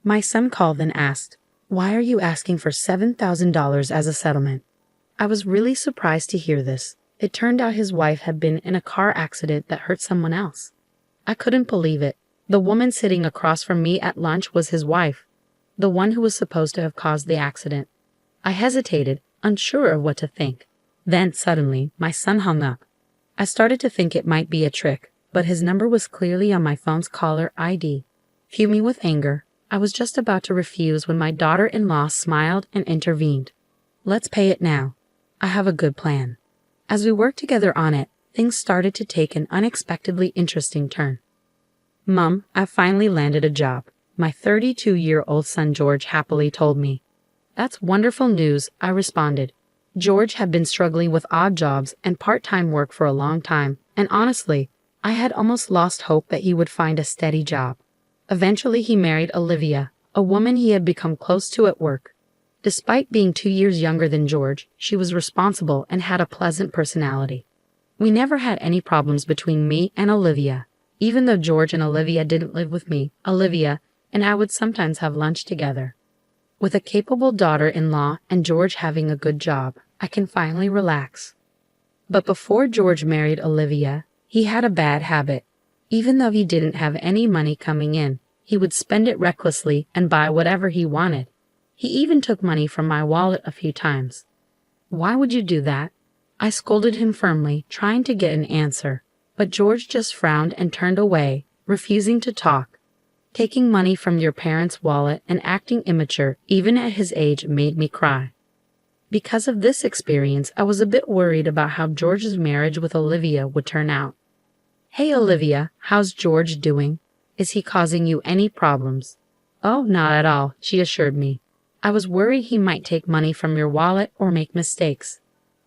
My son called and asked, "Why are you asking for $7,000 as a settlement?" I was really surprised to hear this. It turned out his wife had been in a car accident that hurt someone else. I couldn't believe it. The woman sitting across from me at lunch was his wife, the one who was supposed to have caused the accident. I hesitated, unsure of what to think. Then, suddenly, my son hung up. I started to think it might be a trick, but his number was clearly on my phone's caller ID. Fuming with anger, I was just about to refuse when my daughter-in-law smiled and intervened. "Let's pay it now. I have a good plan." As we worked together on it, things started to take an unexpectedly interesting turn. "Mom, I finally landed a job," my 32-year-old son George happily told me. "That's wonderful news," I responded. George had been struggling with odd jobs and part-time work for a long time, and honestly, I had almost lost hope that he would find a steady job. Eventually he married Olivia, a woman he had become close to at work. Despite being 2 years younger than George, she was responsible and had a pleasant personality. We never had any problems between me and Olivia. Even though George and Olivia didn't live with me, Olivia and I would sometimes have lunch together. With a capable daughter-in-law and George having a good job, I can finally relax. But before George married Olivia, he had a bad habit. Even though he didn't have any money coming in, he would spend it recklessly and buy whatever he wanted. He even took money from my wallet a few times. "Why would you do that?" I scolded him firmly, trying to get an answer, but George just frowned and turned away, refusing to talk. Taking money from your parents' wallet and acting immature, even at his age, made me cry. Because of this experience, I was a bit worried about how George's marriage with Olivia would turn out. "Hey Olivia, how's George doing? Is he causing you any problems?" "Oh, not at all," she assured me. "I was worried he might take money from your wallet or make mistakes."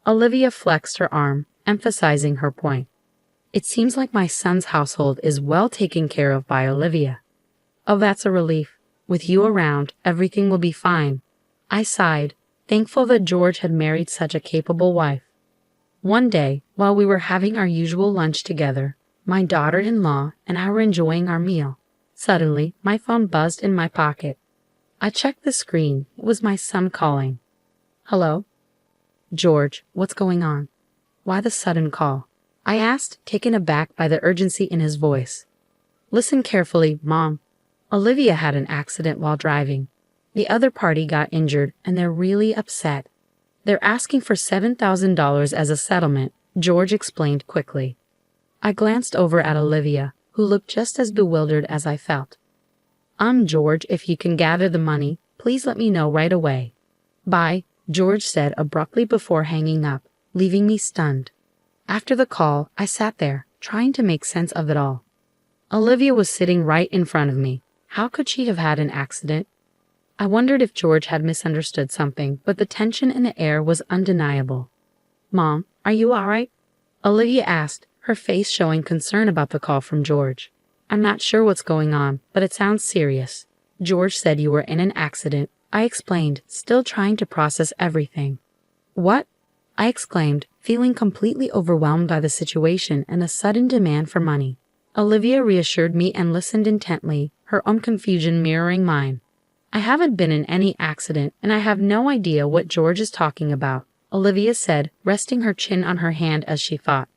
Olivia flexed her arm, emphasizing her point. "It seems like my son's household is well taken care of by Olivia." "Oh, that's a relief. With you around, everything will be fine." I sighed, thankful that George had married such a capable wife. One day, while we were having our usual lunch together, my daughter-in-law and I were enjoying our meal. Suddenly, my phone buzzed in my pocket. I checked the screen. It was my son calling. "Hello?" "George, what's going on? Why the sudden call?" I asked, taken aback by the urgency in his voice. "Listen carefully, Mom. Olivia had an accident while driving. The other party got injured, and they're really upset. They're asking for $7,000 as a settlement," George explained quickly. I glanced over at Olivia, who looked just as bewildered as I felt. George, if you can gather the money, please let me know right away." "Bye," George said abruptly before hanging up, leaving me stunned. After the call, I sat there, trying to make sense of it all. Olivia was sitting right in front of me. How could she have had an accident? I wondered if George had misunderstood something, but the tension in the air was undeniable. "Mom, are you all right?" Olivia asked, her face showing concern about the call from George. "I'm not sure what's going on, but it sounds serious. George said you were in an accident," I explained, still trying to process everything. "What?" I exclaimed, feeling completely overwhelmed by the situation and the sudden demand for money. Olivia reassured me and listened intently, her own confusion mirroring mine. "I haven't been in any accident, and I have no idea what George is talking about," Olivia said, resting her chin on her hand as she thought.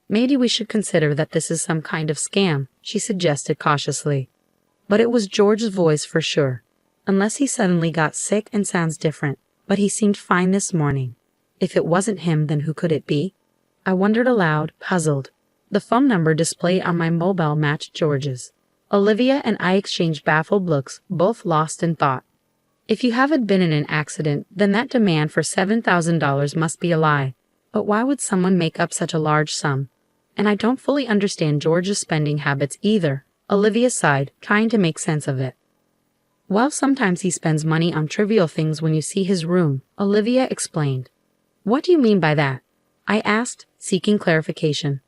"Maybe we should consider that this is some kind of scam," she suggested cautiously. But it was George's voice for sure. Unless he suddenly got sick and sounds different, but he seemed fine this morning. If it wasn't him, then who could it be? I wondered aloud, puzzled. The phone number displayed on my mobile matched George's. Olivia and I exchanged baffled looks, both lost in thought. If you haven't been in an accident, then that demand for $7,000 must be a lie. But why would someone make up such a large sum? And I don't fully understand George's spending habits either, Olivia sighed, trying to make sense of it. "Well, sometimes he spends money on trivial things when you see his room," Olivia explained. "What do you mean by that?" I asked, seeking clarification.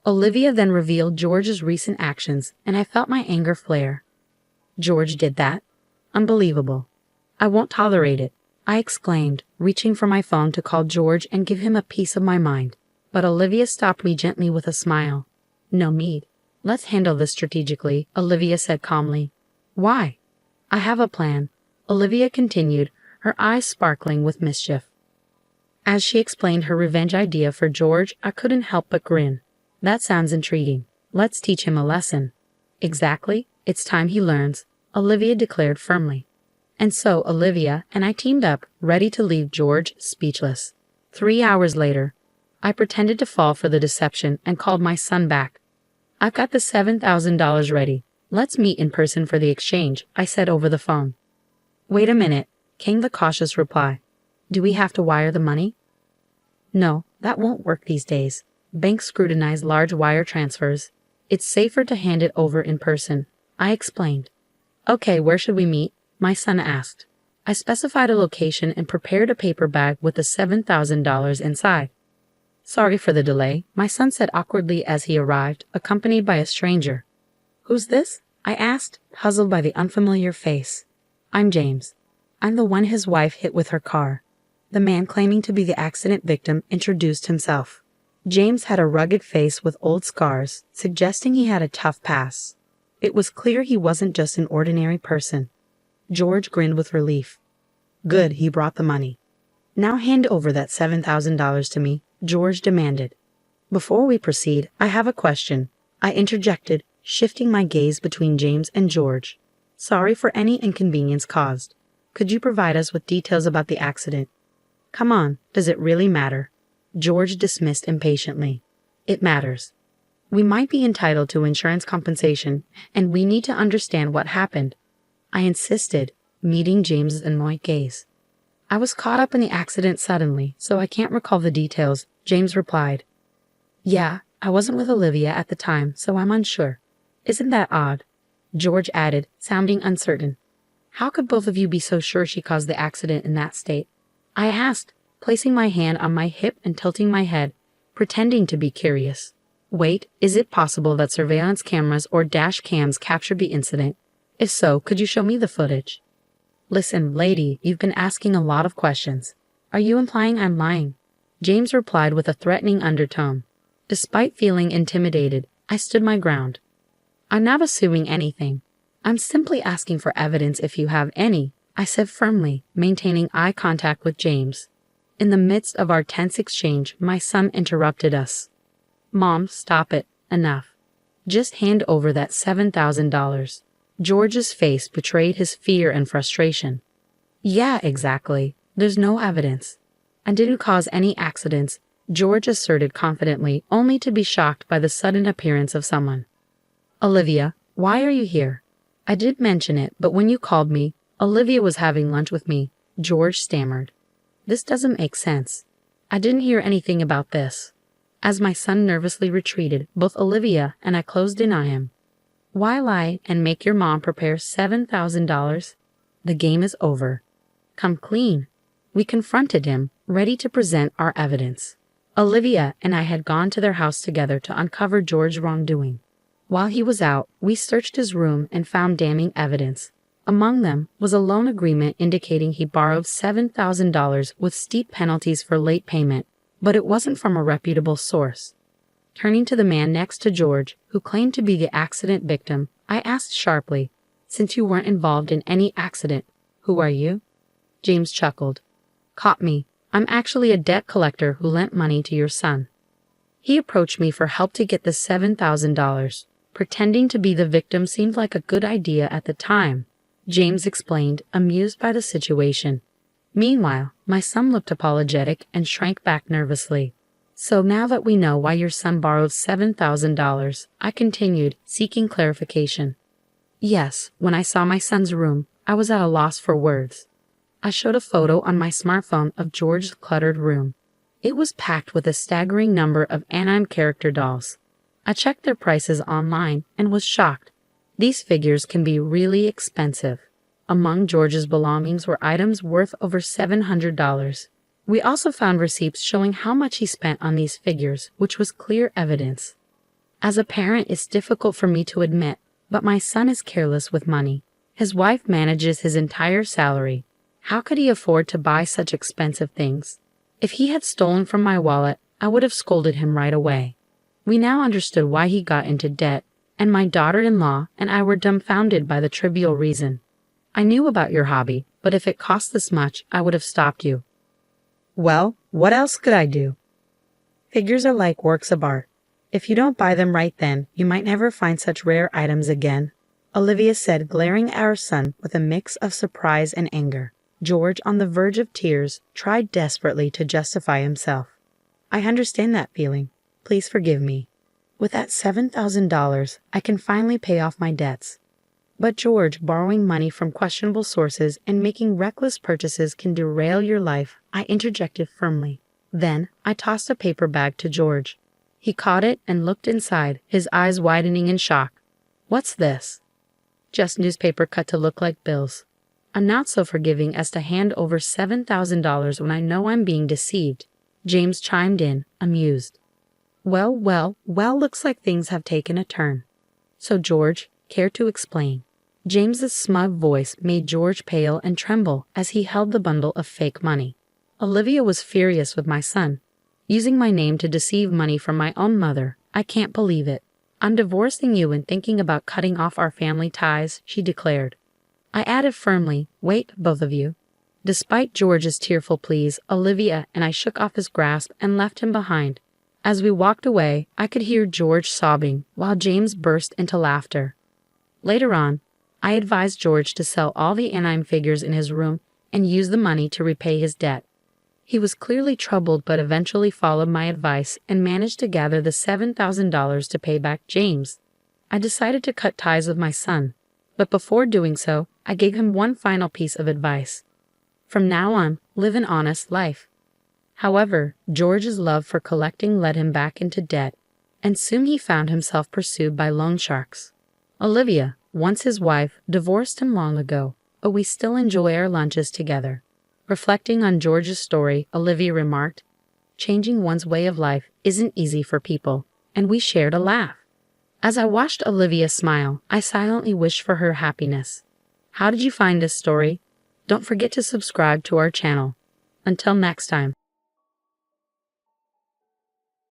Olivia then revealed George's recent actions, and I felt my anger flare. "George did that? Unbelievable. I won't tolerate it," I exclaimed, reaching for my phone to call George and give him a piece of my mind. But Olivia stopped me gently with a smile. "No need. Let's handle this strategically," Olivia said calmly. "Why?" I have a plan, Olivia continued, her eyes sparkling with mischief. As she explained her revenge idea for George, I couldn't help but grin. That sounds intriguing. Let's teach him a lesson. Exactly, it's time he learns, Olivia declared firmly. And so Olivia and I teamed up, ready to leave George speechless. 3 hours later, I pretended to fall for the deception and called my son back. I've got the $7,000 ready. Let's meet in person for the exchange, I said over the phone. Wait a minute, came the cautious reply. Do we have to wire the money? No, that won't work these days. Banks scrutinize large wire transfers. It's safer to hand it over in person, I explained. Okay, where should we meet? My son asked. I specified a location and prepared a paper bag with the $7,000 inside. Sorry for the delay, my son said awkwardly as he arrived, accompanied by a stranger. Who's this? I asked, puzzled by the unfamiliar face. I'm James. I'm the one his wife hit with her car. The man claiming to be the accident victim introduced himself. James had a rugged face with old scars, suggesting he had a tough past. It was clear he wasn't just an ordinary person. George grinned with relief. Good, he brought the money. Now hand over that $7,000 to me, George demanded. Before we proceed, I have a question, I interjected, shifting my gaze between James and George. Sorry for any inconvenience caused. Could you provide us with details about the accident? Come on, does it really matter? George dismissed impatiently. It matters. We might be entitled to insurance compensation, and we need to understand what happened. I insisted, meeting James's annoyed gaze. I was caught up in the accident suddenly, so I can't recall the details, James replied. Yeah, I wasn't with Olivia at the time, so I'm unsure. Isn't that odd? George added, sounding uncertain. How could both of you be so sure she caused the accident in that state? I asked, placing my hand on my hip and tilting my head, pretending to be curious. Wait, is it possible that surveillance cameras or dash cams captured the incident? If so, could you show me the footage? Listen, lady, you've been asking a lot of questions. Are you implying I'm lying? James replied with a threatening undertone. Despite feeling intimidated, I stood my ground. I'm not assuming anything. I'm simply asking for evidence if you have any, I said firmly, maintaining eye contact with James. In the midst of our tense exchange, my son interrupted us. Mom, stop it. Enough. Just hand over that $7,000. George's face betrayed his fear and frustration. Yeah, exactly. There's no evidence. I didn't cause any accidents, George asserted confidently, only to be shocked by the sudden appearance of someone. Olivia, why are you here? I did mention it, but when you called me, Olivia was having lunch with me, George stammered. This doesn't make sense. I didn't hear anything about this. As my son nervously retreated, both Olivia and I closed in on him. Why lie and make your mom prepare $7,000? The game is over. Come clean. We confronted him, ready to present our evidence. Olivia and I had gone to their house together to uncover George's wrongdoing. While he was out, we searched his room and found damning evidence. Among them was a loan agreement indicating he borrowed $7,000 with steep penalties for late payment, but it wasn't from a reputable source. Turning to the man next to George, who claimed to be the accident victim, I asked sharply, Since you weren't involved in any accident, who are you? James chuckled. Caught me. I'm actually a debt collector who lent money to your son. He approached me for help to get the $7,000. Pretending to be the victim seemed like a good idea at the time, James explained, amused by the situation. Meanwhile, my son looked apologetic and shrank back nervously. So now that we know why your son borrowed $7,000, I continued, seeking clarification. Yes, when I saw my son's room, I was at a loss for words. I showed a photo on my smartphone of George's cluttered room. It was packed with a staggering number of anime character dolls. I checked their prices online and was shocked. These figures can be really expensive. Among George's belongings were items worth over $700. We also found receipts showing how much he spent on these figures, which was clear evidence. As a parent, it's difficult for me to admit, but my son is careless with money. His wife manages his entire salary. How could he afford to buy such expensive things? If he had stolen from my wallet, I would have scolded him right away. We now understood why he got into debt, and my daughter-in-law and I were dumbfounded by the trivial reason. I knew about your hobby, but if it cost this much, I would have stopped you. Well, what else could I do? Figures are like works of art. If you don't buy them right then, you might never find such rare items again, Olivia said, glaring at her son with a mix of surprise and anger. George, on the verge of tears, tried desperately to justify himself. I understand that feeling. Please forgive me. With that $7,000, I can finally pay off my debts. But George, borrowing money from questionable sources and making reckless purchases can derail your life, I interjected firmly. Then, I tossed a paper bag to George. He caught it and looked inside, his eyes widening in shock. What's this? Just newspaper cut to look like bills. I'm not so forgiving as to hand over $7,000 when I know I'm being deceived, James chimed in, amused. Well, looks like things have taken a turn. So George, care to explain? James's smug voice made George pale and tremble as he held the bundle of fake money. Olivia was furious with my son. Using my name to deceive money from my own mother. I can't believe it. I'm divorcing you and thinking about cutting off our family ties, she declared. I added firmly, wait, both of you. Despite George's tearful pleas, Olivia and I shook off his grasp and left him behind. As we walked away, I could hear George sobbing while James burst into laughter. Later on, I advised George to sell all the anime figures in his room and use the money to repay his debt. He was clearly troubled but eventually followed my advice and managed to gather the $7,000 to pay back James. I decided to cut ties with my son, but before doing so, I gave him one final piece of advice. From now on, live an honest life. However, George's love for collecting led him back into debt, and soon he found himself pursued by loan sharks. Olivia, once his wife, divorced him long ago, but we still enjoy our lunches together. Reflecting on George's story, Olivia remarked, changing one's way of life isn't easy for people, and we shared a laugh. As I watched Olivia smile, I silently wished for her happiness. How did you find this story? Don't forget to subscribe to our channel. Until next time.